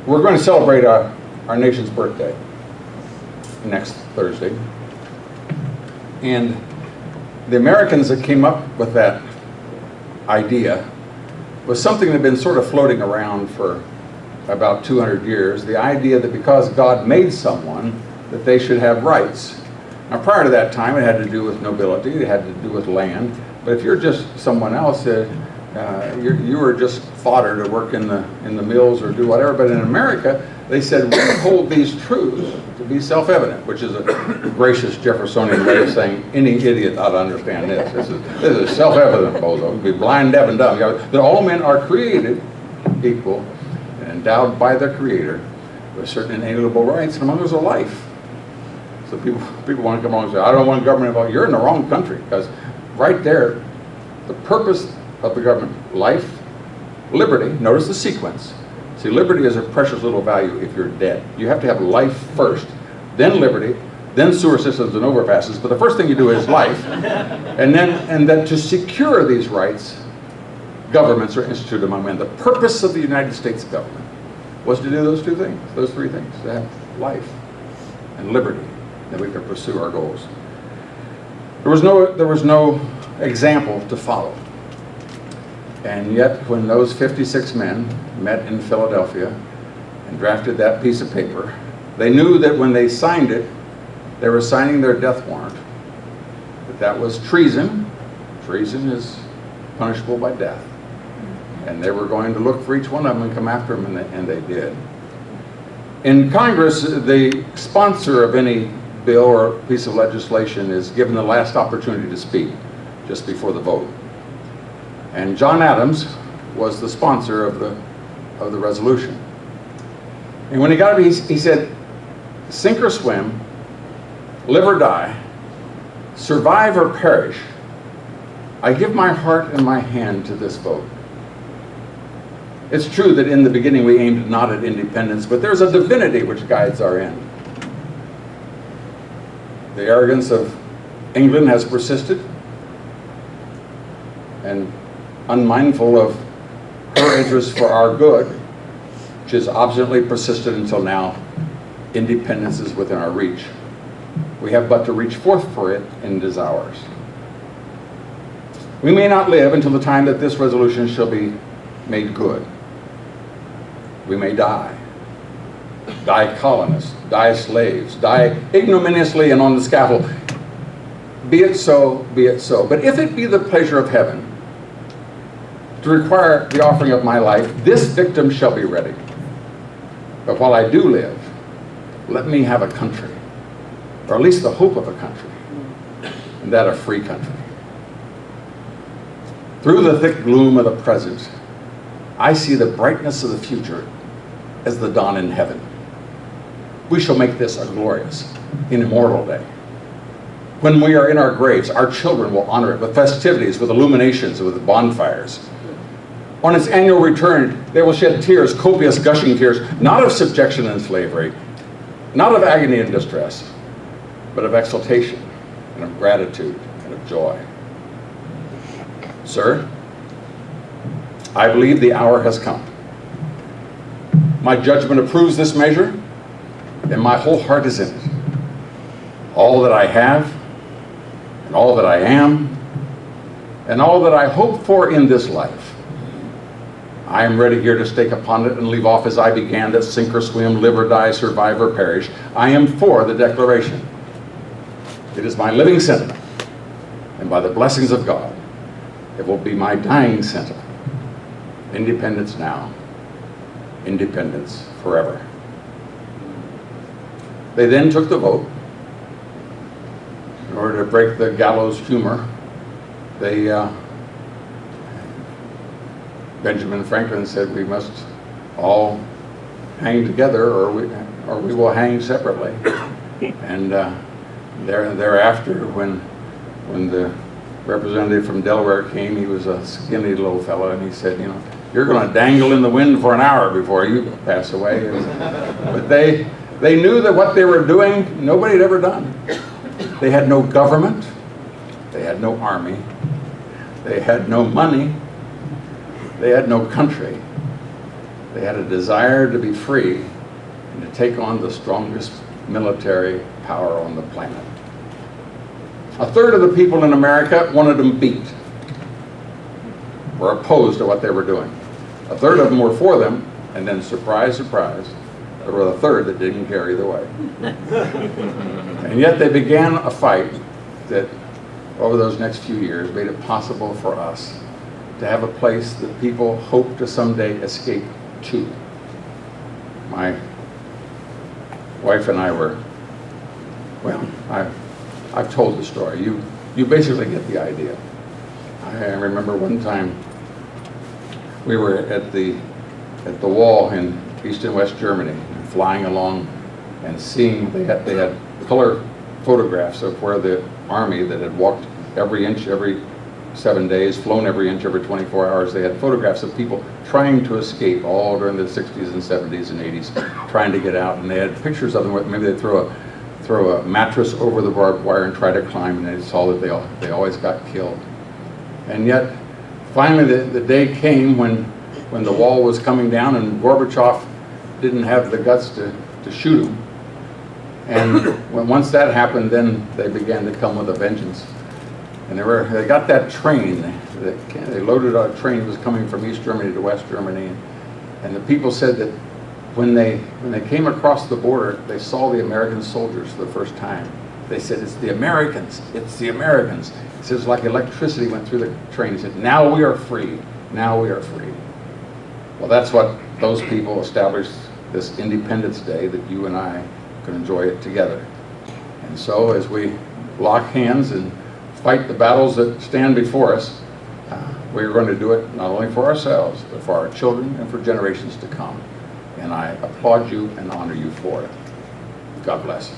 we're going to celebrate our nation's birthday next Thursday. And the Americans that came up with that idea was something that had been sort of floating around for about 200 years. The idea that because God made someone, that they should have rights. Now prior to that time, it had to do with nobility, it had to do with land. But if you're just someone else, you were just fodder to work in the mills or do whatever. But in America, they said, we hold these truths to be self-evident, which is a gracious Jeffersonian way of saying any idiot ought to understand this. This is self-evident, bozo. Be blind, deaf, and dumb. That all men are created equal and endowed by their Creator with certain inalienable rights, and among those are life. So people want to come along and say, I don't want government involved. You're in the wrong country, because right there, the purpose of the government, life, liberty, notice the sequence. See, liberty is a precious little value if you're dead. You have to have life first, then liberty, then sewer systems and overpasses, but the first thing you do is life. And then to secure these rights, governments are instituted among men. The purpose of the United States government was to do those two things, those three things, to have life and liberty, that we could pursue our goals. There was no example to follow. And yet, when those 56 men met in Philadelphia and drafted that piece of paper, they knew that when they signed it, they were signing their death warrant. That was treason. Treason is punishable by death. And they were going to look for each one of them and come after them, and they did. In Congress, the sponsor of any bill or piece of legislation is given the last opportunity to speak just before the vote. And John Adams was the sponsor of the resolution. And when he got up, he said, sink or swim, live or die, survive or perish, I give my heart and my hand to this vote. It's true that in the beginning we aimed not at independence, but there's a divinity which guides our end. The arrogance of England has persisted, and unmindful of her interests for our good, which has obstinately persisted until now, independence is within our reach. We have but to reach forth for it, and it is ours. We may not live until the time that this resolution shall be made good. We may die. Die colonists, die slaves, die ignominiously and on the scaffold. Be it so, be it so. But if it be the pleasure of heaven to require the offering of my life, this victim shall be ready. But while I do live, let me have a country, or at least the hope of a country, and that a free country. Through the thick gloom of the present, I see the brightness of the future as the dawn in heaven. We shall make this a glorious and immortal day. When we are in our graves, our children will honor it with festivities, with illuminations, with bonfires. On its annual return, they will shed tears, copious gushing tears, not of subjection and slavery, not of agony and distress, but of exultation and of gratitude and of joy. Sir, I believe the hour has come. My judgment approves this measure, and my whole heart is in it. All that I have, and all that I am, and all that I hope for in this life, I am ready here to stake upon it and leave off as I began, that sink or swim, live or die, survive or perish. I am for the Declaration. It is my living sentiment, and by the blessings of God, it will be my dying sentiment. Independence now, independence forever. They then took the vote. In order to break the gallows humor, Benjamin Franklin said, we must all hang together, or we will hang separately. And thereafter, when the representative from Delaware came, he was a skinny little fellow, and he said, you're going to dangle in the wind for an hour before you pass away. But they knew that what they were doing, nobody had ever done. They had no government. They had no army. They had no money. They had no country. They had a desire to be free and to take on the strongest military power on the planet. A third of the people in America wanted them beat, were opposed to what they were doing. A third of them were for them, and then surprise, surprise, there were a third that didn't care either way. And yet they began a fight that over those next few years made it possible for us to have a place that people hope to someday escape to. My wife and I were, well, I've told the story. You basically get the idea. I remember one time we were at the wall in East and West Germany, flying along and seeing they had color photographs of where the army that had walked every inch every 7 days, flown every inch every 24 hours, they had photographs of people trying to escape all during the 60s and 70s and 80s, trying to get out, and they had pictures of them where maybe they'd throw a mattress over the barbed wire and try to climb, and they saw that they always got killed. And yet, finally the day came when the wall was coming down and Gorbachev didn't have the guts to shoot him. And once that happened, then they began to come with a vengeance. And they got that train, they loaded a train that was coming from East Germany to West Germany. And the people said that when they came across the border, they saw the American soldiers for the first time. They said, "It's the Americans, it's the Americans." It says like electricity went through the train. He said, "Now we are free, now we are free." Well, that's what those people established this Independence Day, that you and I can enjoy it together. And so as we lock hands and fight the battles that stand before us, we're going to do it not only for ourselves, but for our children and for generations to come. And I applaud you and honor you for it. God bless.